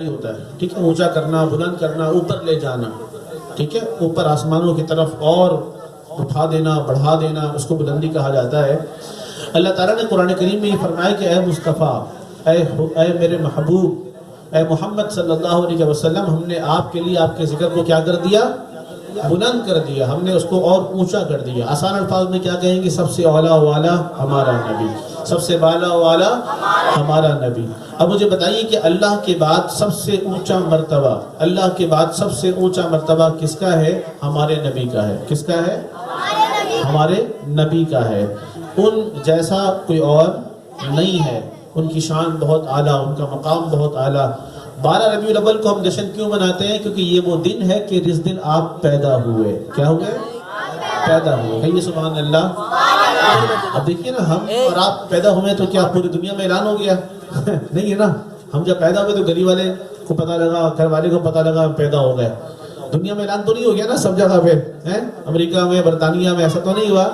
ہوتا ہے، ٹھیک ہے، اونچا کرنا، بلند کرنا، اوپر لے جانا، ٹھیک ہے، اوپر آسمانوں کی طرف اور اٹھا دینا، بڑھا دینا، اس کو بلندی کہا جاتا ہے۔ اللہ تعالیٰ نے قرآن کریم میں یہ فرمایا کہ اے مصطفیٰ، اے میرے محبوب، اے محمد صلی اللہ علیہ وسلم، ہم نے آپ کے لیے آپ کے ذکر کو کیا کر دیا؟ بلند کر دیا، ہم نے اس کو اور اونچا کر دیا۔ آسان الفاظ میں کیا کہیں گے؟ سب سے اعلیٰ والا ہمارا نبی، سب سے بالا والا ہمارا نبی۔ اب مجھے بتائیے کہ اللہ کے بعد سب سے اونچا مرتبہ، اللہ کے بعد سب سے اونچا مرتبہ کس کا ہے؟ ہمارے نبی کا ہے۔ کس کا ہے؟ ہمارے نبی کا ہے۔ ان جیسا کوئی اور نہیں ہے، ان کی شان بہت اعلیٰ، ان کا مقام بہت اعلیٰ۔ 12 ربیع الاول کو ہم جشن کیوں مناتے ہیں؟ کیونکہ یہ وہ دن ہے کہ جس دن آپ پیدا ہوئے۔ کیا ہوئے؟ پیدا ہوئے۔ کہیے سبحان اللہ۔ اب دیکھیے نا، ہم اور آپ پیدا ہوئے تو کیا پوری دنیا میں اعلان ہو گیا؟ نہیں ہے نا۔ ہم جب پیدا ہوئے تو گلی والے کو پتہ لگا، گھر والے کو پتہ لگا ہم پیدا ہو گئے۔ دنیا میں اعلان تو نہیں ہو گیا نا سب جگہ پہ، امریکہ میں، برطانیہ میں، ایسا تو نہیں ہوا۔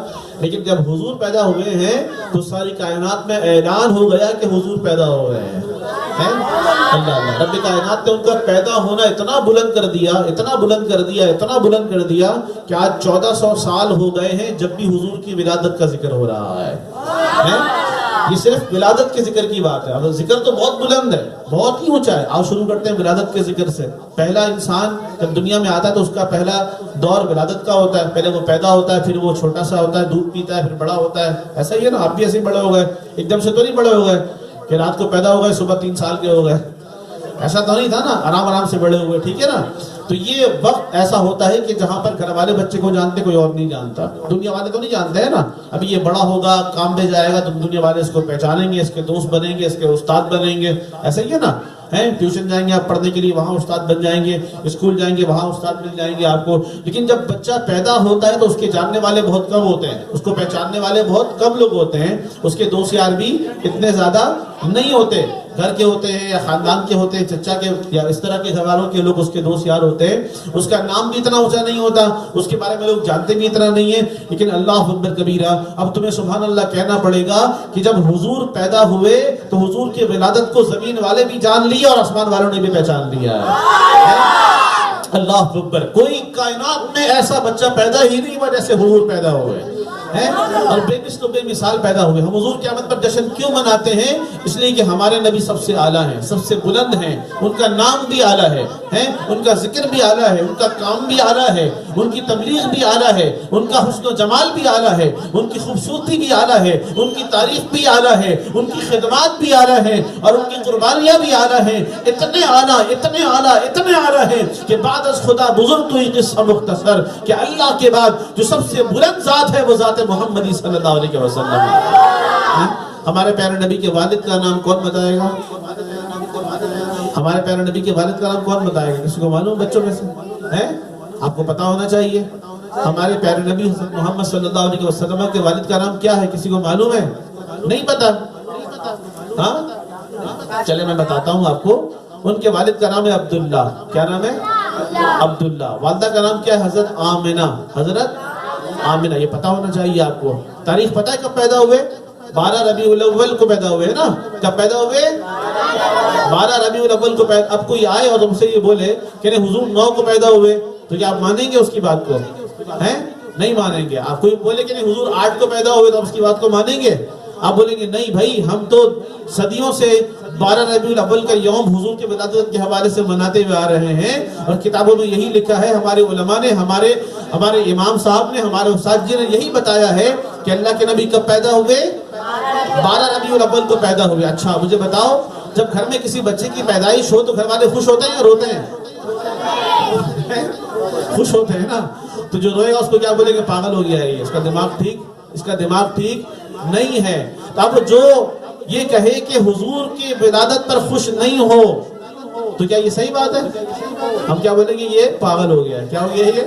لیکن جب حضور پیدا ہوئے ہیں تو ساری کائنات میں اعلان ہو گیا کہ حضور پیدا ہو گئے ہیں۔ اللہ اللہ، رب کائنات نے ان کا پیدا ہونا اتنا بلند کر دیا، اتنا بلند کر دیا، اتنا بلند کر دیا کہ آج 1400 سال ہو گئے ہیں جب بھی حضور کی ولادت کا ذکر ہو رہا ہے۔ یہ صرف ولادت کے ذکر کی بات ہے۔ اب ذکر تو بہت بلند ہے، بہت ہی اونچا ہے۔ آؤ شروع کرتے ہیں ولادت کے ذکر سے۔ پہلا انسان جب دنیا میں آتا ہے تو اس کا پہلا دور ولادت کا ہوتا ہے۔ پہلے وہ پیدا ہوتا ہے، پھر وہ چھوٹا سا ہوتا ہے، دودھ پیتا ہے، پھر بڑا ہوتا ہے۔ ایسا ہی ہے نا، آپ بھی ایسے ہی بڑے ہو گئے، ایک دم سے تو نہیں بڑے ہو گئے کہ رات کو پیدا ہو گئے صبح 3 سال کے ہو گئے۔ ایسا تو نہیں تھا نا، آرام آرام سے بڑے ہوئے، ٹھیک ہے نا۔ تو یہ وقت ایسا ہوتا ہے کہ جہاں پر گھر والے بچے کو جانتے کوئی اور نہیں جانتا، دنیا والے تو نہیں جانتے ہیں نا۔ ابھی یہ بڑا ہوگا، کام پہ جائے گا تو دنیا والے اس کو پہچانیں گے، اس کے دوست بنیں گے، اس کے استاد بنیں گے، ایسا ہی ہے نا۔ ٹیوشن جائیں گے آپ پڑھنے کے لیے، وہاں استاد بن جائیں گے، اسکول جائیں گے، وہاں استاد مل جائیں گے آپ کو۔ لیکن جب بچہ پیدا ہوتا ہے تو اس کے جاننے والے بہت کم ہوتے ہیں، اس کو پہچاننے والے بہت کم لوگ ہوتے ہیں، اس کے دوست یار بھی اتنے زیادہ نہیں ہوتے۔ گھر کے ہوتے ہیں یا خاندان کے ہوتے ہیں، چچا کے یا اس طرح کے گھر والوں کے لوگ اس کے دوست یار ہوتے ہیں۔ اس کا نام بھی اتنا اونچا نہیں ہوتا، اس کے بارے میں لوگ جانتے بھی اتنا نہیں ہے۔ لیکن اللہ اکبر کبیرہ، اب تمہیں سبحان اللہ کہنا پڑے گا کہ جب حضور پیدا ہوئے تو حضور کی ولادت کو زمین والے بھی جان لیے اور آسمان والوں نے بھی پہچان لیا ہے۔ اللہ اکبر، کوئی کائنات میں ایسا بچہ پیدا ہی نہیں ہوا جیسے حضور پیدا ہوئے اور بے مثل و بے مثال پیدا ہوئے۔ ہم حضور قیامت پر جشن کیوں مناتے ہیں؟ اس لیے کہ ہمارے نبی سب سے اعلیٰ ہیں، سب سے بلند ہیں، ان کا نام بھی اعلیٰ ہے، ان کا ذکر بھی اعلیٰ ہے، ان کا کام بھی اعلیٰ ہے، ان کی تبلیغ بھی اعلیٰ ہے، ان کا حسن و جمال بھی اعلیٰ ہے، ان کی خوبصورتی بھی اعلیٰ ہے، ان کی تعریف بھی اعلیٰ ہے، ان کی خدمات بھی اعلیٰ ہے، اور ان کی قربانیاں بھی اعلیٰ ہیں۔ اتنے اعلیٰ، اتنے اعلیٰ، اتنے اعلیٰ ہیں کہ بعد از خدا بزرگ تو یہ قصہ مختصر کہ اللہ کے بعد جو سب سے بلند ذات ہے وہ ذات محمدی صلی اللہ علیہ وسلم ہے۔ ہمارے پیارے نبی کے والد کا نام کون بتائے گا؟ ہمارے پیارے نبی کے والد کا نام کون بتائے گا؟ کسی کو معلوم بچوں میں سے ہے؟ آپ کو پتا ہونا چاہیے۔ ہمارے پیارے نبی محمد صلی اللہ علیہ وسلم کے والد کا نام کیا ہے؟ کسی کو معلوم ہے؟ نہیں پتا؟ ہاں چلے میں بتاتا ہوں آپ کو۔ ان کے والد کا نام ہے عبداللہ۔ کیا نام ہے؟ عبداللہ۔ والدہ کا نام کیا ہے؟ حضرت آمنہ۔ حضرت آمنہ، یہ پتا ہونا چاہیے آپ کو۔ تاریخ پتا ہے کب پیدا ہوئے؟ 12 ربیع الاول کو پیدا ہوئے نا۔ کب پیدا ہوئے؟ 12 ربیع الاول کو پیدا۔ اب کوئی آئے اور تم سے یہ بولے کہ حضور 9 کو پیدا ہوئے تو کیا آپ مانیں گے اس کی بات کو؟ نہیں مانیں گے۔ آپ کوئی بولے کہ حضور 8 کو پیدا ہوئے تو آپ اس کی بات کو مانیں گے؟ آپ بولیں گے نہیں بھائی، ہم تو صدیوں سے 12 ربیع الاول کا یوم حضور کے ولادت کے حوالے سے مناتے ہوئے آ رہے ہیں، اور کتابوں میں یہی لکھا ہے، ہمارے علماء نے، ہمارے امام صاحب نے، ہمارے استاد جی نے یہی بتایا ہے کہ اللہ کے نبی کب پیدا ہوئے؟ 12 ربیع الاول کو پیدا ہوئے۔ اچھا مجھے بتاؤ، جب گھر میں کسی بچے کی پیدائش ہو تو گھر والے خوش ہوتے ہیں یا روتے ہیں؟ خوش ہوتے ہیں نا۔ تو جو روئے گا اس کو کیا بولے گا؟ پاگل ہو گیا ہے یہ، اس کا دماغ ٹھیک نہیں ہے۔ تو اب جو یہ کہے کہ حضور کی ولادت پر خوش نہیں ہو تو کیا یہ صحیح بات ہے؟ ہم کیا بولیں گے؟ یہ پاگل ہو گیا ہے۔ کیا ہو گیا یہ؟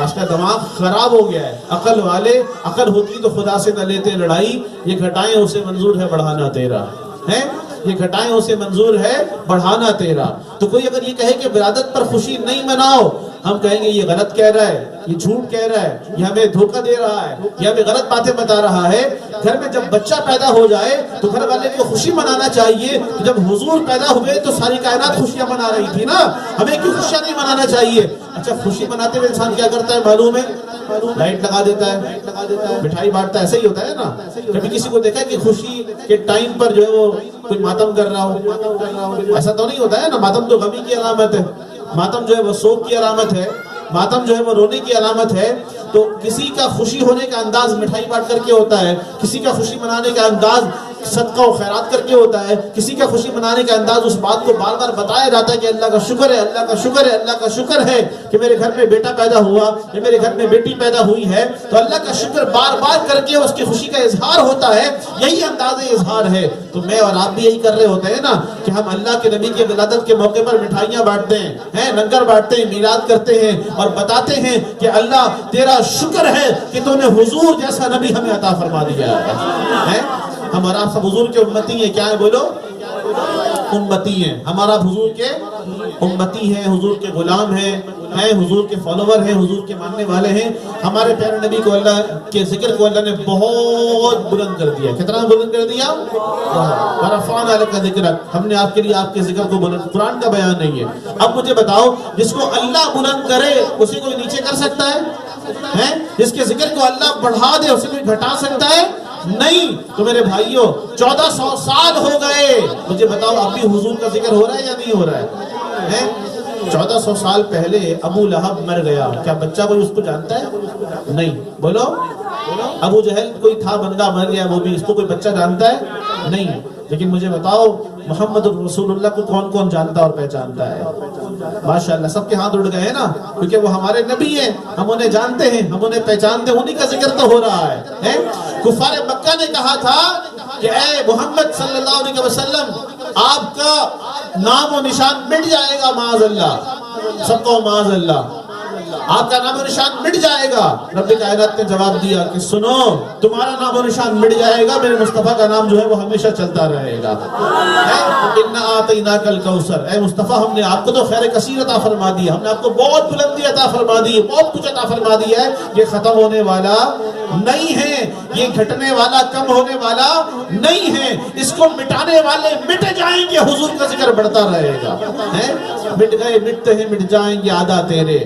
اس کا دماغ خراب ہو گیا ہے۔ عقل والے، عقل ہوتی تو خدا سے نہ لیتے لڑائی، یہ گھٹائیں اسے منظور ہے بڑھانا تیرا ہے، یہ گھٹائیں اسے منظور ہے بڑھانا تیرا۔ تو کوئی اگر یہ کہے کہ ولادت پر خوشی نہیں مناؤ ہم کہیں گے یہ غلط کہہ رہا ہے، یہ جھوٹ کہہ رہا ہے، یہ ہمیں دھوکہ دے رہا ہے، یہ ہمیں غلط باتیں بتا رہا ہے۔ گھر میں جب بچہ پیدا ہو جائے تو گھر والے کو خوشی منانا چاہیے، تو جب حضور پیدا ہوئے تو ساری کائنات خوشیاں منا رہی تھی نا، ہمیں کیوں خوشیاں نہیں منانا چاہیے؟ اچھا خوشی مناتے ہوئے انسان کیا کرتا ہے معلوم ہے؟ لائٹ لگا دیتا ہے، مٹھائی بانٹتا ہے، ایسا ہی ہوتا ہے نا؟ کبھی کسی کو دیکھا ہے کہ خوشی کے ٹائم پر جو ہے وہ کوئی ماتم کر رہا ہو؟ ایسا تو نہیں ہوتا ہے نا، ماتم تو غمی کی علامت ہے، ماتم جو ہے وہ سوگ کی علامت ہے، ماتم جو ہے وہ رونے کی علامت ہے۔ تو کسی کا خوشی ہونے کا انداز مٹھائی بانٹ کر کے ہوتا ہے، کسی کا خوشی منانے کا انداز صدقہ و خیرات کر کے ہوتا ہے، کسی کا خوشی منانے کا انداز اس بات کو بار بار بتایا جاتا ہے کہ اللہ کا شکر ہے، اللہ کا شکر ہے، اللہ کا شکر ہے کہ میرے گھر میں بیٹا پیدا ہوا یا میرے گھر میں بیٹی پیدا ہوئی ہے، تو اللہ کا شکر بار بار کر کے اس کی خوشی کا اظہار ہوتا ہے، یہی انداز اظہار ہے۔ تو میں اور آپ بھی یہی کر رہے ہوتے ہیں نا کہ ہم اللہ کے نبی کی ولادت کے موقع پر مٹھائیاں بانٹتے ہیں، لنگر بانٹتے ہیں، میلاد کرتے ہیں اور بتاتے ہیں کہ اللہ تیرا شکر ہے کہ تو نے حضور جیسا نبی ہمیں عطا فرما دیا ہے۔ ہم اور آپ سب حضور کے امتی ہیں، کیا ہے بولو؟ امتی ہیں، ہمارا حضور کے امتی ہیں، حضور کے غلام ہیں، حضور کے فالوور ہیں، حضور کے ماننے والے ہیں۔ ہمارے پیارے نبی کو اللہ کے ذکر کو اللہ نے بہت بلند کر دیا۔ کتنا بلند کر دیا؟ ورفعنا لک ذکرک، ہم نے آپ کے لیے آپ کے ذکر کو بلند، قرآن کا بیان نہیں ہے۔ اب مجھے بتاؤ، جس کو اللہ بلند کرے اسے کوئی نیچے کر سکتا ہے؟ جس کے ذکر کو اللہ بڑھا دے اسے کوئی گھٹا سکتا ہے؟ نہیں۔ تو میرے بھائیوں 1400 سال ہو گئے، مجھے بتاؤ اب بھی حضور کا ذکر ہو رہا ہے یا نہیں ہو رہا ہے؟ 1400 سال پہلے ابو لہب مر گیا، کیا بچہ کوئی اس کو جانتا ہے؟ نہیں۔ بولو، ابو جہل کوئی تھا بندہ مر گیا، وہ بھی، اس کو کوئی بچہ جانتا ہے؟ نہیں۔ لیکن مجھے بتاؤ محمد رسول اللہ کو کون کون جانتا اور پہچانتا ہے؟ ماشاءاللہ سب کے ہاتھ اڑ گئے ہیں نا، کیونکہ وہ ہمارے نبی ہیں، ہم انہیں جانتے ہیں، ہم انہیں پہچانتے ہیں، انہی کا ذکر تو ہو رہا ہے۔ کفار مکہ نے کہا تھا کہ اے محمد صلی اللہ علیہ وسلم آپ کا نام و نشان مٹ جائے گا، معاذ اللہ، سب کو معاذ اللہ، آپ کا نام و نشان مٹ جائے گا۔ رب کائنات نے جواب دیا کہ سنو، تمہارا نام و نشان مٹ جائے گا، میرے مصطفیٰ کا نام جو ہے وہ ہمیشہ چلتا رہے گا۔ اِنَّا أَعْطَيْنَاكَ الْكَوْثَرَ، اے مصطفیٰ ہم نے آپ کو تو خیر کثیر عطا فرما دی، ہم نے آپ کو بہت بلندی عطا فرما دی، بہت کچھ عطا فرما دیا ہے، یہ ختم ہونے والا نہیں ہے، یہ گھٹنے والا، کم ہونے والا نہیں ہے، اس کو مٹانے والے مٹ جائیں گے، حضور کا ذکر بڑھتا رہے گا۔ مٹ گئے مٹتے ہیں مٹ جائیں گے عادا تیرے،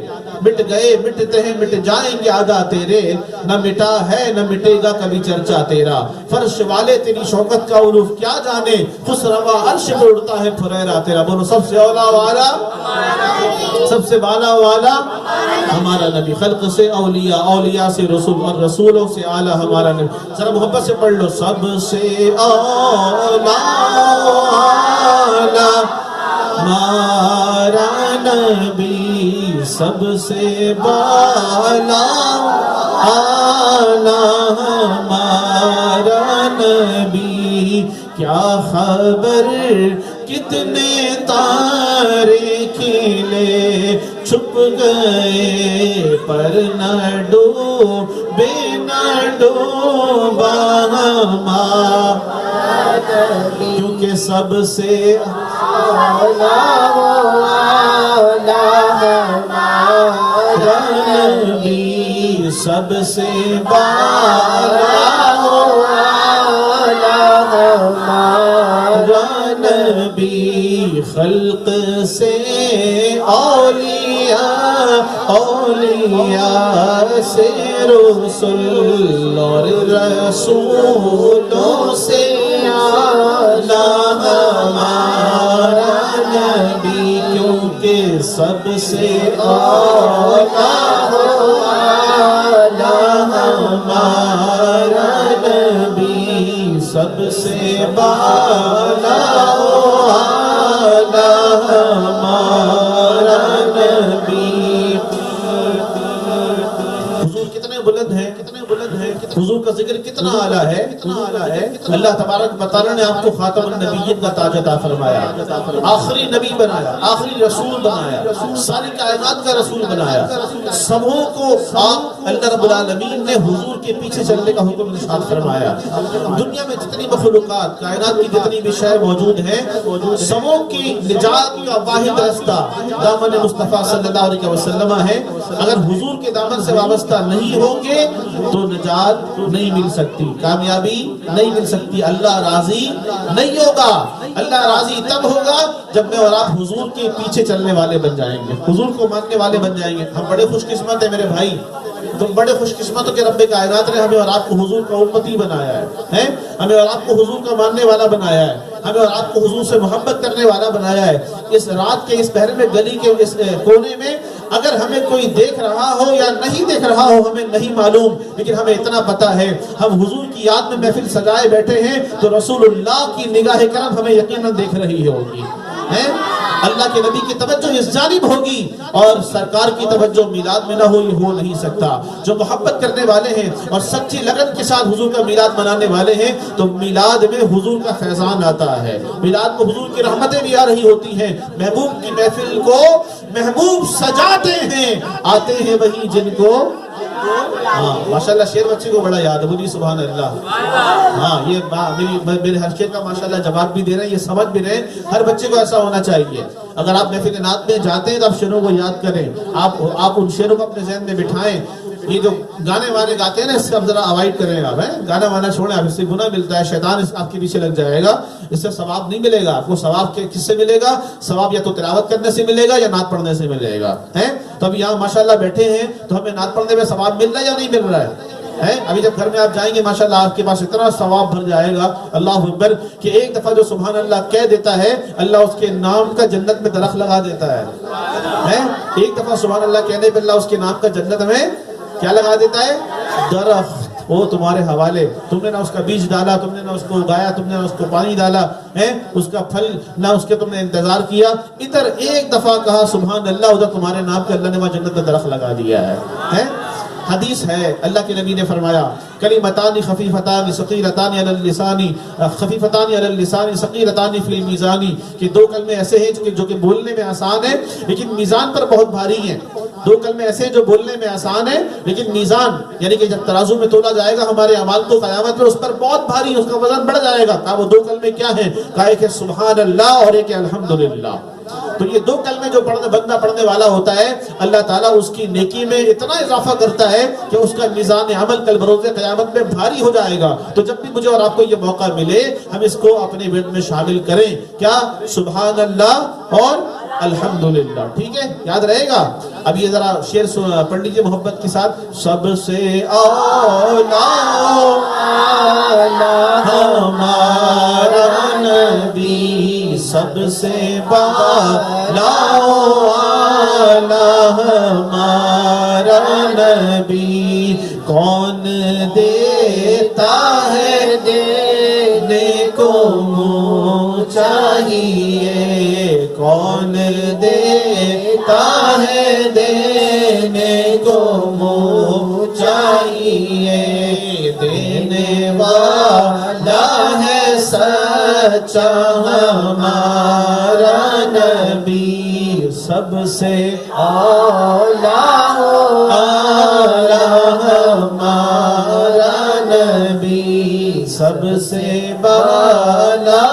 مٹ گئے مٹتے ہیں مٹ جائیں گے عادا تیرے، نہ مٹا ہے نہ مٹے گا کبھی چرچا تیرا، فرش والے تیری شوکت کا علوف کیا جانے، خسروا عرش پہ اڑتا ہے پھریرا تیرا۔ بولو سب سے اولا والا، سب سے بالا والا ہمارا نبی، خلق سے اولیاء، اولیاء سے رسول اور رسولوں سے اعلیٰ ہمارا نبی۔ ذرا محبت سے پڑھ لو، سب سے اولا ہمارا نبی، سب سے بالا اعلیٰ ہمارا نبی، کیا خبر کتنے تارے کھلے چھپ گئے پر نہ ڈوبے نہ ڈوبا ہمارا، کیونکہ سب سے نبی، سب سے بالا ہمارا نبی، خلق سے اولیاء، اولیاء سے رسول اور رسولوں سے اعلیٰ ہمارا نبی، کیونکہ سب سے اعلیٰ ہمارا نبی، سب سے بالا ہمارا نبی۔ حضور کتنے بلند ہیں، کتنے بلند ہیں، حضور کا کا ذکر کتنا اعلیٰ ہے، اللہ تبارک و تعالیٰ نے آپ کو خاتم النبیین کا تاج عطا فرمایا، آخری نبی بنایا، آخری رسول بنایا، ساری کائنات کا رسول بنایا، سبوں کو آپ اللہ رب العالمین نے حضور کے پیچھے چلنے کا حکم ارشاد فرمایا۔ دنیا میں جتنی مخلوقات، کائنات کی جتنی بھی شے موجود ہیں، سبوں کی نجات کا واحد رستہ دامن مصطفیٰ صلی اللہ علیہ وسلم ہے۔ اگر حضور کے دامن سے وابستہ نہیں ہوں گے تو نجات نہیں مل سکتی، کامیابی نہیں مل سکتی، اللہ راضی نہیں ہوگا۔ اللہ راضی تب ہوگا جب میں اور آپ حضور کے پیچھے چلنے والے بن جائیں گے، حضور کو ماننے والے بن جائیں گے۔ ہم بڑے خوش قسمت ہیں میرے بھائی، تم بڑے خوش قسمت ہو کہ رب کائنات نے ہمیں اور آپ کو حضور کا امتی بنایا ہے، ہمیں اور آپ کو حضور کا ماننے والا بنایا ہے، ہمیں اور آپ کو حضور سے محبت کرنے والا بنایا ہے۔ اس رات کے اس پہر میں، گلی کے اس کونے میں اگر ہمیں کوئی دیکھ رہا ہو یا نہیں دیکھ رہا ہو ہمیں نہیں معلوم، لیکن ہمیں اتنا پتا ہے ہم حضور کی یاد میں محفل سجائے بیٹھے ہیں تو رسول اللہ کی نگاہ کرم ہمیں یقیناً دیکھ رہی ہوگی، اللہ کے نبی کی توجہ اس جانب ہوگی، اور سرکار کی توجہ میلاد میں نہ ہو، یہ ہو نہیں سکتا۔ جو محبت کرنے والے ہیں اور سچی لگن کے ساتھ حضور کا میلاد منانے والے ہیں تو میلاد میں حضور کا فیضان آتا ہے، میلاد میں حضور کی رحمتیں بھی آ رہی ہوتی ہیں۔ محبوب کی محفل کو محبوب سجاتے ہیں، آتے ہیں وہی جن کو ماشاءاللہ شیر بچے کو بڑا یاد ہے، بولیے سبحان اللہ۔ یہ میرے ہر شیر کا ماشاءاللہ جواب بھی دے رہے ہیں، یہ سمجھ بھی رہے ہیں، ہر بچے کو ایسا ہونا چاہیے۔ اگر آپ محفل نعت میں جاتے ہیں تو آپ شیروں کو یاد کریں، آپ ان شیروں کو اپنے ذہن میں بٹھائیں۔ یہ جو گانے وانے گاتے ہیں نا، اس سے آپ ذرا اوائڈ کریں، آپ گانا وانا چھوڑیں، آپ اس سے گناہ ملتا ہے، شیطان آپ کے پیچھے لگ جائے گا، اس سے ثواب نہیں ملے گا آپ کو۔ ثواب کس سے ملے گا؟ ثواب یا تو تلاوت کرنے سے ملے گا یا نعت پڑھنے سے ملے گا۔ تو اب یہاں ماشاءاللہ بیٹھے ہیں تو ہمیں نعت پڑھنے میں ثواب مل رہا ہے یا نہیں مل رہا ہے؟ ابھی جب گھر میں آپ جائیں گے ماشاءاللہ آپ کے پاس اتنا ثواب بھر جائے گا، اللہ اکبر، کہ ایک دفعہ جو سبحان اللہ کہہ دیتا ہے اللہ اس کے نام کا جنت میں درخت لگا دیتا ہے۔ ایک دفعہ سبحان اللہ کہنے پہ اللہ اس کے نام کا جنت میں کیا لگا دیتا ہے؟ درخت۔ وہ تمہارے حوالے، تم نے نہ اس کا بیج ڈالا، تم نے نہ اس کو اگایا، تم نے نہ اس کو پانی ڈالا، اس کا پھل نہ اس کے تم نے انتظار کیا، ادھر ایک دفعہ کہا سبحان اللہ، ادھر تمہارے نام کے اللہ نے وہاں جنت میں درخت لگا دیا ہے۔ حدیث ہے، اللہ کے نبی نے فرمایا کلمتان خفیفتان ثقیلتان علی اللسان، خفیفتان علی اللسان ثقیلتان فی المیزان، کہ دو کلمے ایسے ہیں جو کہ بولنے میں آسان ہیں لیکن میزان پر بہت بھاری ہیں۔ دو کلمے ایسے ہیں جو بولنے میں آسان ہیں لیکن میزان، یعنی کہ جب ترازو میں تولا جائے گا ہمارے اعمال کو قیامت میں، اس پر بہت بھاری، اس کا وزن بڑھ جائے گا۔ کہا وہ دو کلمے کیا ہیں؟ کہا ایک ہے سبحان اللہ اور ایک ہے الحمدللہ۔ تو یہ دو کلمے جو بندہ پڑھنے والا ہوتا ہے، اللہ تعالیٰ اس کی نیکی میں اتنا اضافہ کرتا ہے کہ اس کا میزان عمل کل بروز قیامت میں بھاری ہو جائے گا۔ تو جب بھی مجھے اور آپ کو یہ موقع ملے ہم اس کو اپنے ورد میں شامل کریں، کیا؟ سبحان اللہ اور الحمدللہ، ٹھیک ہے؟ یاد رہے گا۔ اب یہ ذرا شعر پڑھ لیجیے محبت کے ساتھ۔ سب سے اولا ہمارا نبی، سب سے بالا ہمارا نبی، کون دیتا ہے دینے کو منہ چاہیے، کون دیتا ہے دینے کو منہ چاہیے، دینے والا ہے سچا ہمارا نبی، سب سے اعلیٰ ہمارا نبی، سب سے بالا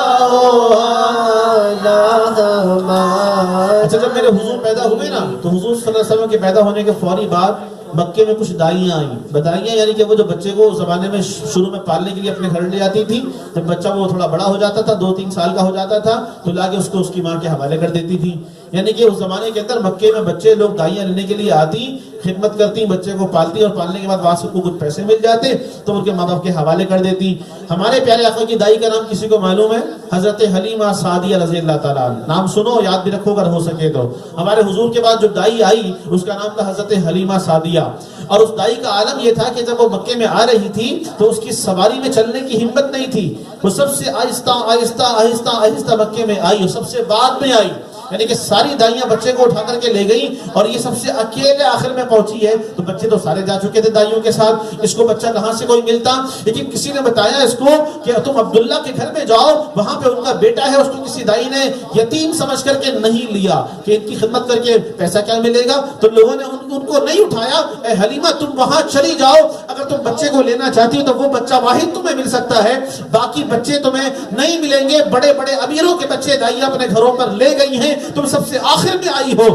اچھا، جب میرے حضور پیدا ہوئے نا تو حضور صلی اللہ علیہ وسلم کے پیدا ہونے کے فوری بعد مکے میں کچھ دائیاں آئیں۔ بدائیاں یعنی کہ وہ جو بچے کو اس زمانے میں شروع میں پالنے کے لیے اپنے گھر لے جاتی تھی، جب بچہ وہ تھوڑا بڑا ہو جاتا تھا، 2-3 سال کا ہو جاتا تھا تو لا کے اس کو اس کی ماں کے حوالے کر دیتی تھی۔ یعنی کہ اس زمانے کے اندر مکے میں بچے لوگ دائیاں لینے کے لیے آتی، خدمت کرتی، بچے کو پالتی اور پالنے کے بعد وہاں سے کو کچھ پیسے مل جاتے تو ان کے ماں باپ کے حوالے کر دیتی۔ ہمارے پیارے آقا کی دائی کا نام کسی کو معلوم ہے؟ حضرت حلیمہ سعدیہ رضی اللہ تعالیٰ عنہ۔ نام سنو، یاد بھی رکھو اگر ہو سکے تو۔ ہمارے حضور کے بعد جو دائی آئی اس کا نام تھا حضرت حلیمہ سعدیہ، اور اس دائی کا عالم یہ تھا کہ جب وہ مکے میں آ رہی تھی تو اس کی سواری میں چلنے کی ہمت نہیں تھی، وہ سب سے آہستہ آہستہ آہستہ آہستہ مکے میں آئی، سب سے بعد میں آئی۔ یعنی کہ ساری دائیاں بچے کو اٹھا کر کے لے گئی اور یہ سب سے اکیلے آخر میں پہنچی ہے. تو بچے تو سارے جا چکے تھے دائیوں کے ساتھ, اس کو بچہ کہاں سے کوئی ملتا, لیکن کسی نے بتایا اس کو کہ تم عبداللہ کے گھر میں جاؤ, وہاں پہ ان کا بیٹا ہے, اس کو کسی دائی نے یتیم سمجھ کر کے نہیں لیا کہ ان کی خدمت کر کے پیسہ کیا ملے گا. تو لوگوں نے ان کو نہیں اٹھایا. اے حلیمہ تم وہاں چلی جاؤ, اگر تم بچے کو لینا چاہتی ہو تو وہ بچہ واحد تمہیں مل سکتا ہے, باقی بچے تمہیں نہیں ملیں گے. بڑے بڑے امیروں کے بچے دائیاں اپنے گھروں پر لے گئی ہیں, تم سب سے آخر میں آئی ہو.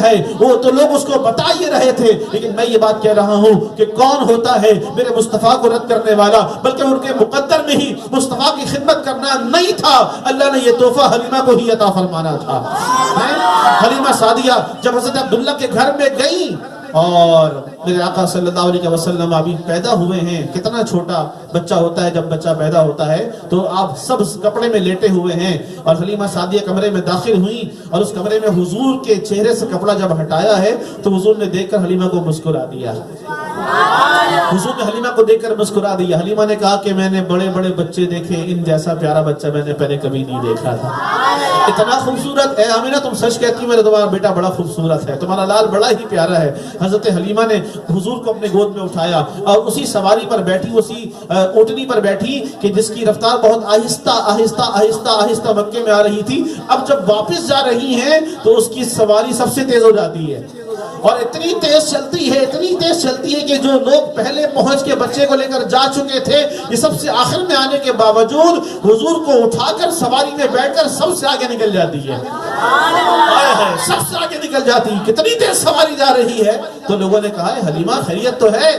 ہے وہ تو لوگ اس کو بتا ہی رہے تھے, لیکن میں یہ بات کہہ رہا ہوں کہ کون ہوتا ہے میرے مصطفیٰ کو رد کرنے والا, بلکہ ان کے مقدر میں ہی مصطفیٰ کی خدمت کرنا نہیں تھا. اللہ نے یہ تحفہ حلیمہ کو ہی عطا فرمانا تھا. حلیمہ سعدیہ جب حضرت عبداللہ کے گھر میں گئی اور میرے آقا صلی اللہ علیہ وسلم ابھی پیدا ہوئے ہیں, کتنا چھوٹا بچہ ہوتا ہے جب بچہ پیدا ہوتا ہے تو آپ سب کپڑے میں لیٹے ہوئے ہیں, اور حلیمہ سعدیہ کمرے میں داخل ہوئی اور اس کمرے میں حضور کے چہرے سے کپڑا جب ہٹایا ہے تو حضور نے دیکھ کر حلیمہ کو مسکرا دیا. حضور نے حلیمہ کو دیکھ کر مسکرا دیا. حلیمہ نے کہا کہ میں نے بڑے بڑے بچے دیکھے, ان جیسا پیارا بچہ میں نے پہلے کبھی نہیں دیکھا تھا. اتنا خوبصورت. اے آمینہ تم سچ کہتی ہو میرا تمہارا بیٹا بڑا خوبصورت ہے, تمہارا لال بڑا ہی پیارا ہے. حضرت حلیمہ نے حضور کو اپنے گود میں اٹھایا اور اسی سواری پر بیٹھی, اسی اونٹنی پر بیٹھی کہ جس کی رفتار بہت آہستہ آہستہ آہستہ آہستہ مکے میں آ رہی تھی. اب جب واپس جا رہی ہیں تو اس کی سواری سب سے تیز ہو جاتی ہے, اور اتنی تیز چلتی ہے, اتنی تیز چلتی ہے کہ جو لوگ پہلے پہنچ کے بچے کو لے کر جا چکے تھے, یہ سب سے آخر میں آنے کے باوجود حضور کو اٹھا کر سواری میں بیٹھ کر سب سے آگے نکل جاتی ہے. سب سے آگے نکل جاتی. کتنی تیز سواری جا رہی ہے. تو لوگوں نے کہا حلیمہ خیریت تو ہے,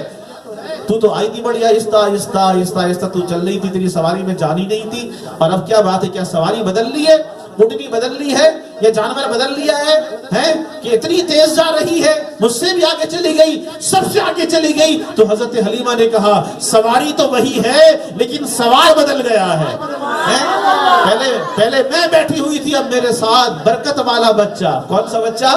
تو آئی تھی بڑی آہستہ آہستہ آہستہ آہستہ, تو چل رہی تھی, تیری سواری میں جانی نہیں تھی, اور اب کیا بات ہے, کیا سواری بدل لی ہے, اونٹنی بدل لی ہے, یہ جانور بدل لیا ہے کہ اتنی تیز جا رہی ہے, مجھ سے بھی آگے چلی گئی, سب سے آگے چلی گئی. تو حضرت حلیمہ نے کہا سواری تو وہی ہے لیکن سوار بدل گیا ہے. پہلے میں بیٹھی ہوئی تھی, اب میرے ساتھ برکت والا بچہ. کون سا بچہ؟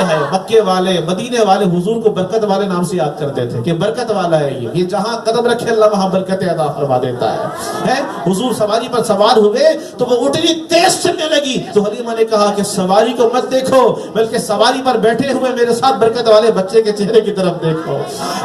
ہے مکے والے مدینے والے حضور کو برکت والے نام سے یاد کرتے تھے کہ برکت والا ہے یہ جہاں قدم رکھے اللہ وہاں برکت عطا فرما دیتا ہے. حضور سواری پر سوار ہوئے تو وہ اونٹنی تیز چلنے لگی. تو حلیمہ نے کہا کہ سواری کو مت دیکھو, بلکہ سواری پر بیٹھے ہوئے میرے ساتھ برکت والے بچے کے چہرے کی طرف دیکھو.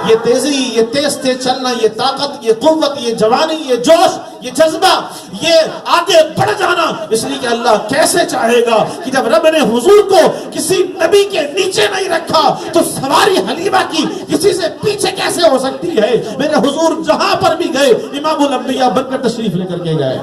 یہ تیزی, یہ تیز چلنا, یہ طاقت, یہ قوت, یہ جوانی, یہ جوش, یہ جذبہ, یہ آگے بڑھ جانا, اس لیے کہ اللہ کیسے چاہے گا کہ جب رب نے حضور کو کسی نبی کے نیچے نہیں رکھا تو سواری حلیمہ کی کسی سے پیچھے کیسے ہو سکتی ہے. میرے حضور جہاں پر بھی گئے امام الانبیاء بن کر تشریف لے کر کے گئے.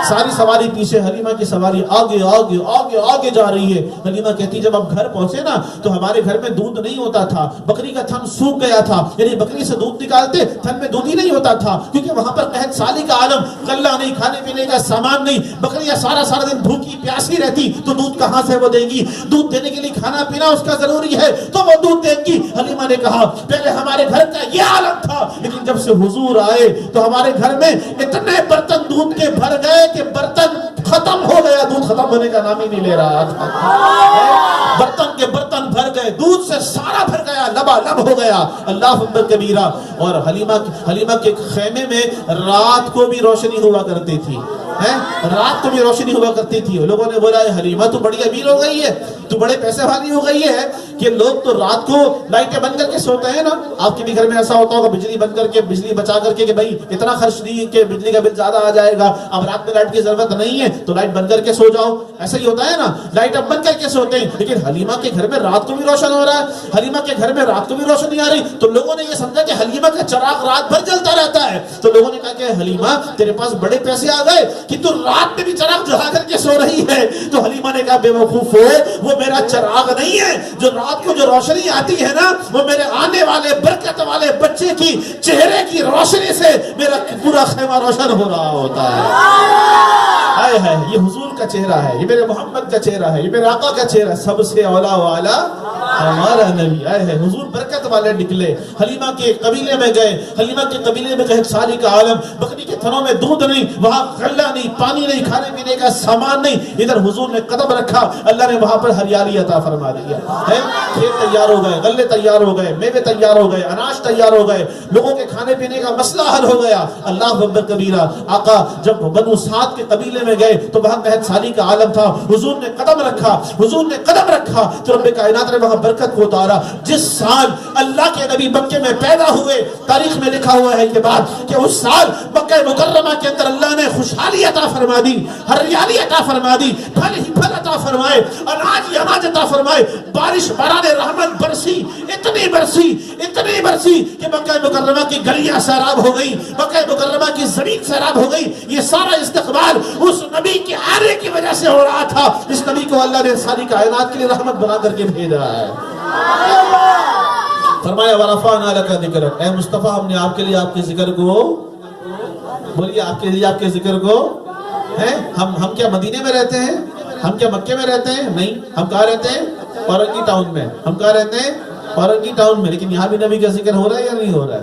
ساری سواری پیچھے, حلیمہ کی سواری آگے آگے آگے آگے جا رہی ہے. حلیمہ کہتی جب اب گھر پہنچے نا تو ہمارے گھر میں دودھ نہیں ہوتا تھا, بکری کا تھن سوکھ گیا تھا, یعنی بکری سے دودھ نکالتے, تھن میں دودھ ہی نہیں ہوتا تھا, کیونکہ وہاں پر قحط سالی کا عالم, غلہ نہیں, کھانے پینے کا سامان نہیں, بکریاں سارا دن بھوکی پیاسی رہتی, تو دودھ کہاں سے وہ دیں گی. دودھ دینے کے لیے کھانا پینا اس کا ضروری ہے تو وہ دودھ دیں گی. حلیمہ نے کہا پہلے ہمارے گھر کا یہ عالم تھا, لیکن جب سے حضور آئے تو ہمارے گھر میں اتنے برتن دودھ کے بھر گئے کہ برتن ختم ہو گیا, دودھ ختم ہونے کا نام ہی نہیں لے رہا تھا. برتن کے برتن بھر گئے, دودھ سے سارا بھر گیا, لبالب ہو گیا. اللہ اکبر کبیرہ. اور حلیمہ کے خیمے میں رات کو بھی روشنی ہوا کرتی تھی, رات کو بھی روشنی ہوا کرتی تھی. لوگوں نے بولا حلیمہ تو بڑی امیر ہو گئی ہے, تو بڑے پیسے والی ہو گئی ہے کہ لوگ تو رات کو لائٹیں بند کر کے سوتے ہیں نا. آپ کے بھی گھر میں ایسا ہوتا ہوگا, بجلی بند کر کے, بجلی بچا کر کے کہ بھائی اتنا خرچ نہیں کہ بجلی کا بل زیادہ آ جائے گا, اب رات میں لائٹ کی ضرورت نہیں ہے تو لائٹ بند کر کے سو جاؤ. ایسا ہی ہوتا ہے نا, لائٹ اب بند کر کے سوتے ہیں. لیکن حلیمہ کے گھر میں رات کو بھی روشن ہو رہا ہے, حلیمہ کے گھر میں رات کو بھی روشنی آ رہی. تو لوگوں نے یہ سمجھا کہ حلیمہ کا چراغ رات بھر جلتا رہتا ہے. تو لوگوں نے کہا کہ حلیمہ تیرے پاس بڑے پیسے آ گئے کہ تو رات میں بھی چراغ جلا کر کے سو رہی ہے. تو حلیمہ نے کہا بے وقوف ہو, وہ میرا چراغ نہیں ہے, جو رات کو جو روشنی آتی ہے نا وہ میرے آنے والے برکت والے بچے کی چہرے کی روشنی سے میرا پورا خیمہ روشن ہو رہا ہوتا ہے. یہ حضور کا چہرہ ہے, یہ میرے محمد کا چہرہ ہے, یہ میرے آقا کا چہرہ, سب سے اولا والا ہمارا نبی آئے ہیں. حضور برکت والے نکلے. حلیمہ کے قبیلے میں گئے. حلیمہ کے قبیلے میں کہے سالی کا عالم, بکری کے تھنوں میں دودھ نہیں, وہاں غلہ نہیں, پانی نہیں, کھانے پینے کا سامان نہیں. ادھر حضور نے قدم رکھا, اللہ نے وہاں پر ہریالی عطا فرما دیا ہے. کھیت تیار ہو گئے, غلے تیار ہو گئے, میوے تیار ہو گئے, اناج تیار ہو گئے, لوگوں کے کھانے پینے کا مسئلہ حل ہو گیا. اللہ اکبر کبیرہ. آقا جب بنو سعد کے قبیلے میں گئے تو وہاں قحط سالی کا عالم تھا. حضور نے قدم رکھا, حضور نے قدم رکھا تو رب کائنات نے وہاں برکت کو اتارا. جس سال اللہ کے نبی مکے میں پیدا ہوئے, تاریخ میں لکھا ہوا ہے یہ بات کہ اس سال مکہ مکرمہ کے اندر اللہ نے خوشحالی عطا فرما دی, ہریالی عطا فرما دی, پھل ہی پھل عطا فرمائے, اناج ہی اناج عطا فرمائے. بارش باران رحمت برسی, اتنی برسی کہ مکہ مکرمہ کی گلیاں سیراب ہو گئی, مکہ مکرمہ کی زمین سیراب ہو گئی. یہ سارا استقبال اس نبی کے آنے کی وجہ سے ہو رہا تھا. اس نبی کو اللہ نے ساری کائنات کے لیے رحمت بنا کر کے بھیجا ہے. فرمایا وَرَفَعْنَا لَكَ ذِكْرَكَ, اے مصطفیٰ ہم نے آپ کے لیے آپ کے ذکر کو, بولیے آپ کے لیے آپ کے ذکر کو ہے. ہم کیا مدینے میں رہتے ہیں؟ ہم کیا مکے میں رہتے ہیں؟ نہیں, ہم کہاں رہتے ہیں؟ اورنگی ٹاؤن میں. ہم کہاں رہتے ہیں؟ اورنگی ٹاؤن میں. لیکن یہاں بھی نبی کا ذکر ہو رہا ہے یا نہیں ہو رہا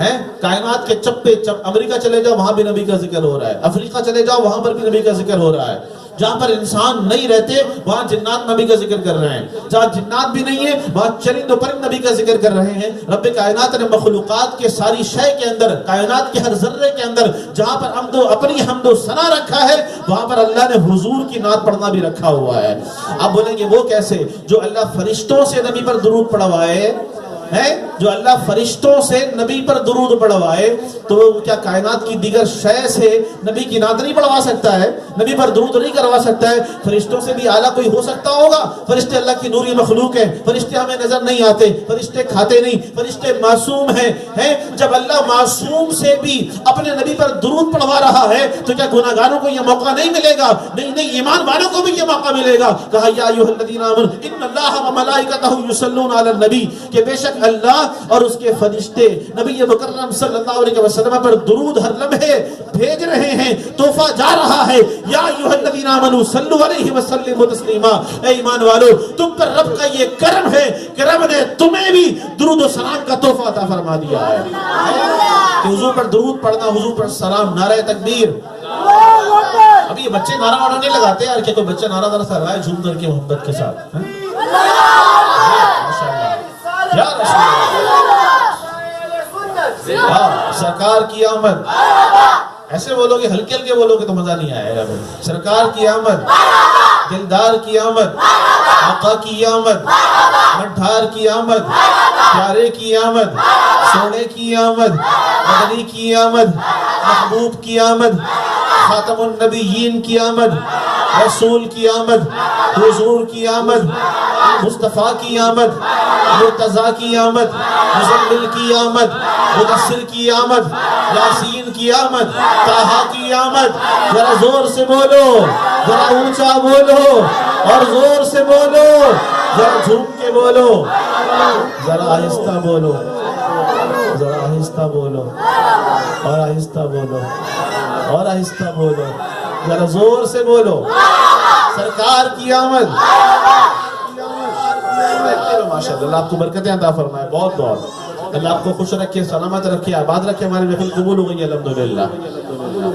ہے؟ کائنات کے چپے چپ, امریکہ چلے جاؤ وہاں بھی نبی کا ذکر ہو رہا ہے, افریقہ چلے جاؤ وہاں پر بھی نبی کا ذکر ہو رہا ہے. جہاں پر انسان نہیں رہتے وہاں جنات نبی کا ذکر کر رہے ہیں, جہاں جنات بھی نہیں ہے وہاں چرند و پرند نبی کا ذکر کر رہے ہیں. رب کائنات نے مخلوقات کے ساری شے کے اندر, کائنات کے ہر ذرے کے اندر جہاں پر اپنی حمد و ثنا رکھا ہے وہاں پر اللہ نے حضور کی نعت پڑھنا بھی رکھا ہوا ہے. آپ بولیں گے وہ کیسے؟ جو اللہ فرشتوں سے نبی پر درود پڑھوائے ہے, جو اللہ فرشتوں سے نبی پر درود پڑھوائے تو کیا کائنات کی دیگر شے سے نبی کی نعت نہیں پڑھوا سکتا ہے, نبی پر درود نہیں کروا سکتا ہے؟ فرشتوں سے بھی اعلیٰ کوئی ہو سکتا ہوگا؟ فرشتے اللہ کی نوری مخلوق ہیں, فرشتے ہمیں نظر نہیں آتے, فرشتے کھاتے نہیں, فرشتے معصوم ہیں. جب اللہ معصوم سے بھی اپنے نبی پر درود پڑھوا رہا ہے تو کیا گناہگاروں کو یہ موقع نہیں ملے گا؟ نہیں, ایمان والوں کو بھی یہ موقع ملے گا. کہا یا ایھا الذین آمنوا ان اللہ وملائکتہ یصلون علی النبی, کہ بے شک اللہ اور اس کے فرشتے نبی مکرم صلی اللہ علیہ وسلم پر درود ہر لمحے بھیج رہے ہیں, تحفہ جا رہا ہے. یا ایھا الذین آمنوا صلوا علیہ وسلموا تسلیما, اے ایمان والو تم پر رب کا یہ کرم ہے کہ رب نے تمہیں بھی درود و سلام کا تحفہ عطا فرما دیا ہے کہ حضور پر درود پڑھنا, حضور پر سلام. نعرہ تکبیر. ابھی یہ بچے نعرہ وعرہ نہیں لگاتے یار, کہ کوئی بچہ نعرہ ذرا سا لگائے جھوم کر کے محبت کے ساتھ. یا رسول اللہ, سرکار کی آمد. ایسے بولو گے, ہلکے ہلکے بولو گے تو مزہ نہیں آئے گا. سرکار کی آمد, دلدار کی آمد, آقا کی آمد, مٹھار کی آمد, پیارے کی آمد, سونے کی آمد, مدنی کی آمد, محبوب کی آمد, خاتم النبیین کی آمد, رسول کی آمد, حضور کی آمد, مصطفیٰ کی آمد, مرتضیٰ کی آمد, مزمل کی آمد, مدثر کی آمد, یاسین کی آمد, طٰہٰ کی آمد. ذرا زور سے بولو, ذرا اونچا بولو اور زور سے بولو, ذرا جھوم کے بولو, ذرا آہستہ بولو, ذرا آہستہ بولو اور آہستہ بولو اور آہستہ بولو, ذرا زور سے بولو. سرکار کی آمد. ماشاءاللہ, اللہ آپ کو برکتیں عطا فرمائے. بہت بہت اللہ آپ کو خوش رکھے, سلامت رکھے, آباد رکھے. ہماری محفل قبول ہو گئی الحمدللہ.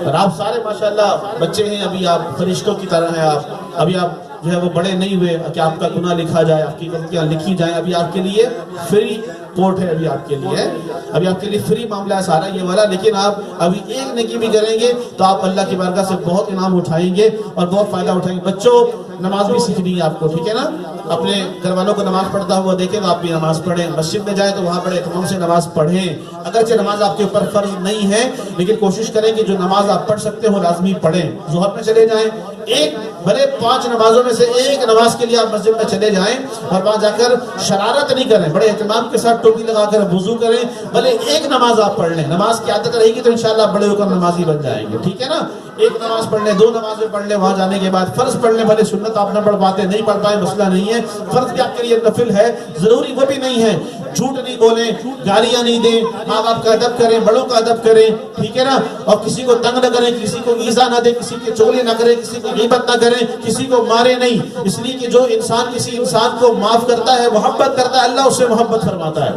اور آپ سارے ماشاءاللہ بچے ہیں, ابھی آپ فرشتوں کی طرح ہیں. آپ ابھی آپ جو ہے وہ بڑے نہیں ہوئے کہ آپ کا گناہ لکھا جائے, آپ کی غلطیاں لکھی جائیں. ابھی آپ کے لیے فری کورٹ ہے, ابھی آپ کے لیے, ابھی آپ کے لیے فری معاملہ ہے سارا یہ والا. لیکن آپ ابھی ایک نیکی بھی کریں گے تو آپ اللہ کی بارگاہ سے بہت انعام اٹھائیں گے اور بہت فائدہ اٹھائیں گے. بچوں نماز بھی سیکھنی ہے آپ کو, ٹھیک ہے نا؟ اپنے گھر والوں کو نماز پڑھتا ہوا دیکھیں تو آپ بھی نماز پڑھیں. مسجد میں جائیں تو وہاں بڑے اہتمام سے نماز پڑھیں. اگرچہ نماز آپ کے اوپر فرض نہیں ہے لیکن کوشش کریں کہ جو نماز آپ پڑھ سکتے ہو لازمی پڑھیں. ظہر میں چلے جائیں, ایک بھلے 5 نمازوں میں سے ایک نماز کے لیے آپ مسجد میں چلے جائیں اور وہاں جا کر شرارت نہیں کریں, بڑے اہتمام کے ساتھ ٹوپی لگا کر وضو کریں. بھلے ایک نماز آپ پڑھ لیں, نماز کی عادت رہے گی تو انشاءاللہ بڑے ہو کر نمازی بن جائیں گے, ٹھیک ہے نا؟ ایک نماز پڑھ لیں, 2 نمازیں پڑھ لیں, وہاں جانے کے بعد فرض پڑھ لیں. بھلے سنت آپ نہ پڑھ پاتے, نہیں پڑھ پائے, مسئلہ نہیں ہے. فرض بھی آپ کے لیے نفل ہے, ضروری وہ بھی نہیں ہے. جھوٹ نہیں بولیں, گالیاں نہیں دیں, ماں باپ کا ادب کریں, بڑوں کا ادب کریں, ٹھیک ہے نا؟ اور کسی کو تنگ نہ کریں, کسی کو ایذا نہ دیں, کسی کی چغلی نہ کریں, کسی کی غیبت نہ کریں. کریں، کسی کو مارے نہیں، اس لیے کہ جو انسان کسی انسان کو معاف کرتا ہے، محبت کرتا ہے، اللہ اس سے محبت فرماتا ہے۔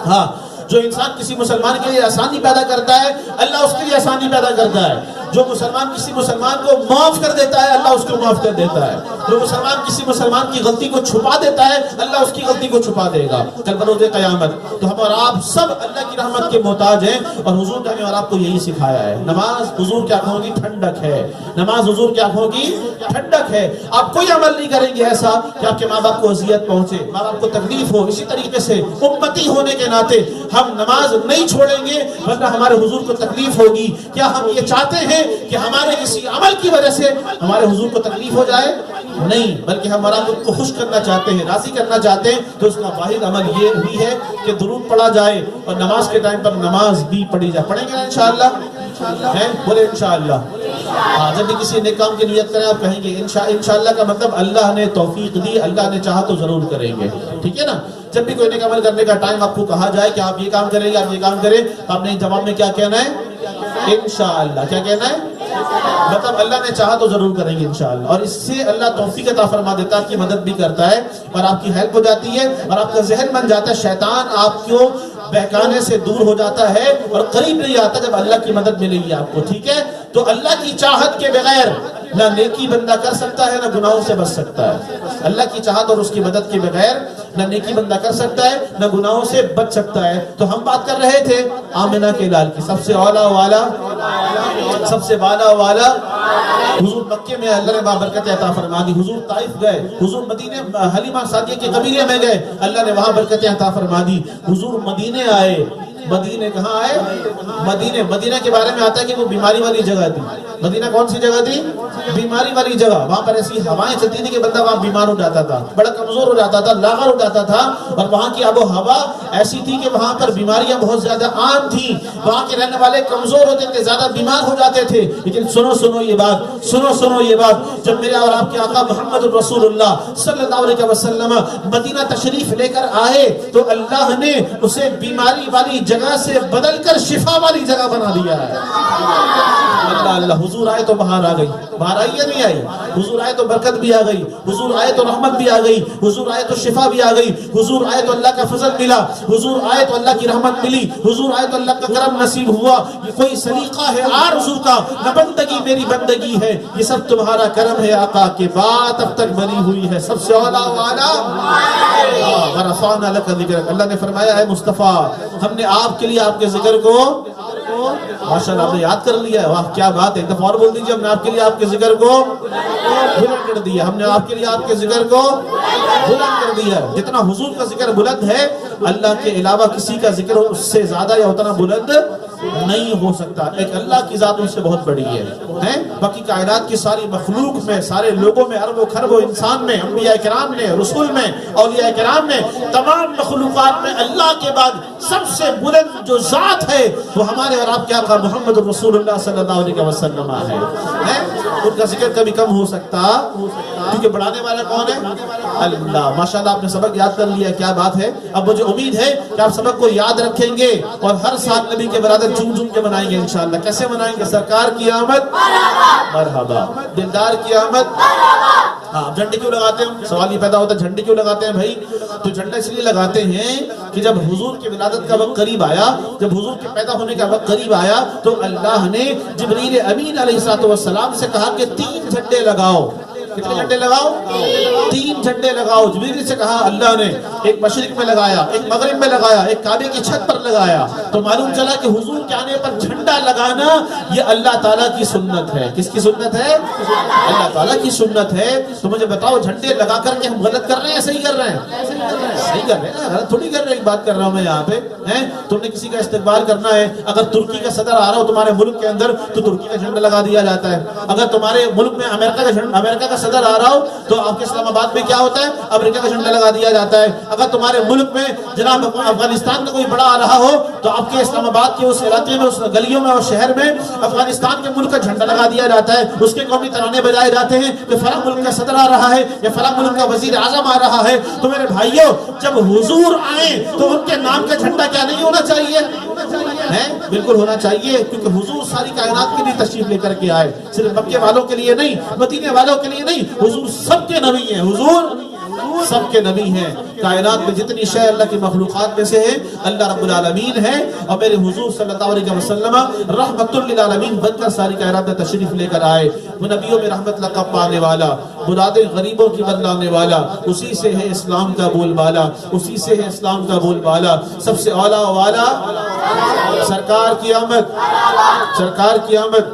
ہاں، جو انسان کسی مسلمان کے لیے آسانی پیدا کرتا ہے، اللہ اس کے لیے آسانی پیدا کرتا ہے۔ جو مسلمان کسی مسلمان کو معاف کر دیتا ہے، اللہ اس کو معاف کر دیتا ہے۔ جو مسلمان کسی مسلمان کی غلطی کو چھپا دیتا ہے، اللہ اس کی غلطی کو چھپا دے گا کل بروز قیامت۔ تو ہم اور آپ سب اللہ کی رحمت کے محتاج ہیں، اور حضور نے ہمیں اور آپ کو یہی سکھایا ہے۔ نماز حضور کی آنکھوں کی ٹھنڈک ہے، نماز حضور کی آنکھوں کی ٹھنڈک ہے۔ آپ کوئی عمل نہیں کریں گے ایسا کہ آپ کے ماں باپ کو اذیت پہنچے، ماں باپ کو تکلیف ہو۔ اسی طریقے سے امتی ہونے کے ناطے ہم نماز نہیں چھوڑیں گے ورنہ ہمارے حضور کو تکلیف ہوگی۔ کیا ہم یہ چاہتے ہیں کہ ہمارے کسی عمل کی وجہ سے ہمارے حضور کو تکلیف ہو جائے؟ نہیں، بلکہ ہم اور آپ ان کو خوش کرنا چاہتے ہیں، راضی کرنا چاہتے ہیں۔ تو اس کا واحد عمل یہ بھی ہے کہ درود پڑھا جائے، اور نماز کے ٹائم پر نماز بھی پڑھی جائے۔ پڑھیں گے نا انشاءاللہ؟ بولے انشاءاللہ۔ جب بھی کسی نیک کام کی نیت کریں آپ کہیں گے انشاءاللہ کا مطلب اللہ نے توفیق دی، اللہ نے چاہا تو ضرور کریں گے، ٹھیک ہے نا؟ جب بھی کوئی نیک عمل کرنے کا ٹائم آپ کو کہا جائے کہ آپ یہ کام کریں گے، آپ یہ کام کریں، آپ نے جواب میں کیا کہنا ہے؟ انشاءاللہ۔ کیا کہنا ہے؟ مطلب اللہ نے چاہا تو ضرور کریں گے انشاءاللہ۔ اور اس سے اللہ توفیق عطا فرما دیتا ہے، آپ کی مدد بھی کرتا ہے اور آپ کی ہیلپ ہو جاتی ہے، اور آپ کا ذہن بن جاتا ہے، شیطان آپ کو بہکانے سے دور ہو جاتا ہے اور قریب نہیں آتا جب اللہ کی مدد ملے گی آپ کو، ٹھیک ہے؟ تو اللہ کی چاہت کے بغیر نہ نیکی بندہ کر سکتا ہے، نہ گناہوں سے بچ سکتا ہے۔ اللہ کی چاہت اور اس کی مدد کے بغیر نہ نیکی بندہ کر سکتا ہے، نہ گناہوں سے بچ سکتا ہے۔ تو ہم بات کر رہے تھے آمنہ کے لال کی، سب سے اولا والا، سب سے بالا والا حضور مکے میں اللہ نے بابرکت عطا فرما دی۔ حضور طائف گئے، حضور مدینے حلیمہ سعدیہ کے قبیلے میں گئے، اللہ نے وہاں برکت عطا فرما دی۔ حضور مدینے آئے، مدینے کہاں آئے؟ مدینہ کے بارے میں آتا ہے کہ وہ بیماری والی جگہ تھی۔ مدینہ کون سی جگہ تھی؟ بیماری والی جگہ۔ وہاں پر ایسی ہوائیں چلتی تھی کہ بندہ وہاں بیمار ہو جاتا تھا، بڑا کمزور ہو جاتا تھا، لاغر ہو جاتا تھا، اور وہاں کی آب و ہوا ایسی تھی کہ وہاں پر بیماریاں بہت زیادہ عام تھیں۔ وہاں کے رہنے والے کمزور ہوتے تھے، زیادہ بیمار ہو جاتے تھے۔ لیکن سنو یہ بات، جب میرے اور آپ کے آقا محمد رسول اللہ صلی اللہ علیہ وسلم مدینہ تشریف لے کر آئے تو اللہ نے اسے بیماری والی جگہ سے بدل کر شفا والی جگہ بنا دیا ہے۔ اللہ حضور آئے تو بہار آ گئی، بہار آئی یا نہیں آئی؟ حضور آئے تو برکت بھی آ گئی، حضور آئے تو رحمت بھی آ گئی، حضور آئے تو شفا بھی آ گئی، حضور آئے تو اللہ کا فضل ملا، حضور آئے تو اللہ کی رحمت ملی، حضور آئے تو اللہ کا کرم نصیب ہوا۔ یہ کوئی سلیقہ ہے آرزو کا، نہ بندگی میری بندگی ہے، یہ سب تمہارا کرم ہے آقا، کہ بات اب تک بنی ہوئی ہے۔ سب سے اولا والا ورفعنا لک ذکرک، اللہ نے فرمایا ہے مصطفیٰ، ہم نے آپ کے لیے آپ کے ذکر کو، ماشاءاللہ آپ نے یاد کر لیا ہے، واہ کیا بات ہے، ایک دفعہ اور بول دیجئے، ہم نے آپ کے لیے آپ کے ذکر کو بلند کر دیا، ہم نے آپ کے لیے آپ کے ذکر کو بلند کر دیا۔ جتنا حضور کا ذکر بلند ہے، اللہ کے علاوہ کسی کا ذکر اس سے زیادہ یا اتنا بلند نہیں ہو سکتا۔ ایک اللہ کی ذات ان سے بہت بڑی ہے، باقی کائنات کی ساری مخلوق میں، سارے لوگوں میں، ارب و خرب و انسان میں، انبیاء کرام میں، رسول میں، اولیاء کرام میں، تمام مخلوقات میں اللہ کے بعد سب سے بلند جو ذات ہے وہ ہمارے اور آپ کے آقا محمد رسول اللہ صلی اللہ علیہ وسلم ہے۔ ان کا ذکر کبھی کم ہو سکتا کیونکہ بڑھانے والا کون ہے؟ اللہ۔ ماشاءاللہ آپ نے سبق یاد کر لیا، کیا بات ہے۔ اب مجھے امید ہے کہ آپ سبق کو یاد رکھیں گے اور ہر سال نبی کے برادر چون چون کے منائیں گے انشاءاللہ۔ کیسے منائیں گے؟ سرکار کی آمد مرحبا، دلدار کی آمد۔ ہاں، جھنڈے کیوں لگاتے ہیں؟ سوال یہ پیدا ہوتا ہے جھنڈے کیوں لگاتے ہیں بھائی؟ تو جھنڈا اس لیے لگاتے ہیں کہ جب حضور کی ولادت کا وقت قریب آیا، جب حضور کے پیدا ہونے کا وقت قریب آیا تو اللہ نے جبریل امین علیہ السلام سے کہا کہ 3 جھنڈے لگاؤ۔ کتنے جھنڈے لگاؤ؟ 3 جھنڈے لگاؤ۔ جبریل سے کہا اللہ نے، ایک مشرق میں لگایا، ایک مغرب میں لگایا، ایک کعبے کی چھت پر لگایا۔ تو معلوم چلا کہ حضور کے آنے پر جھنڈا لگانا یہ اللہ تعالیٰ کی سنت ہے۔ کس کی سنت ہے؟ اللہ تعالیٰ کی سنت ہے۔ تو مجھے بتاؤ جھنڈے لگا کر کے ہم غلط کر رہے ہیں یا صحیح کر رہے ہیں؟ صحیح کر رہے ہیں نا، غلط تھوڑی کر رہے ہیں۔ بات کر رہا ہوں میں یہاں پہ، تم نے کسی کا استقبال کرنا ہے، اگر ترکی کا صدر آ رہا ہو تمہارے ملک کے اندر تو ترکی کا جھنڈا لگا دیا جاتا ہے۔ اگر تمہارے ملک میں امریکہ کا صدر آ رہا ہو تو آپ کے اسلام آباد میں کیا ہوتا ہے؟ امریکہ کا جھنڈا لگا دیا جاتا ہے۔ اگر تمہارے ملک میں جناب افغانستان کا کوئی بڑا آ رہا ہو تو آپ کے اسلام آباد کے اس علاقے میں، اس گلیوں میں اور شہر میں افغانستان کے ملک کا جھنڈا لگا دیا جاتا ہے، اس کے قومی ترانے بجائے جاتے ہیں کہ فلاں ملک کا صدر آ رہا ہے یا فلاں ملک کا وزیر اعظم آ رہا ہے۔ تو میرے بھائیوں، جب حضور آئیں تو ان کے نام کا جھنڈا کیا نہیں ہونا چاہیے؟ ہیں بالکل ہونا چاہیے، کیونکہ حضور ساری کائنات کے لیے تشریف لے کر کے آئے، صرف مکے والوں کے لیے نہیں، مدینے والوں کے لیے نہیں، حضور سب کے نبی ہیں، حضور سب کے نبی ہیں۔ کائنات میں جتنی شے اللہ کی مخلوقات میں سے ہے اللہ رب العالمین ہے، اور میرے حضور صلی اللہ علیہ وسلم رحمت للعالمین بن کر ساری کائنات میں تشریف لے کر آئے۔ وہ نبیوں میں رحمت لقب پانے والا، مرادیں غریبوں کی بدلانے والا، اسی سے ہے اسلام کا بول بالا، اسی سے ہے اسلام کا بول بالا۔ سب سے اعلیٰ والا سرکار کی آمد، سرکار کی آمد۔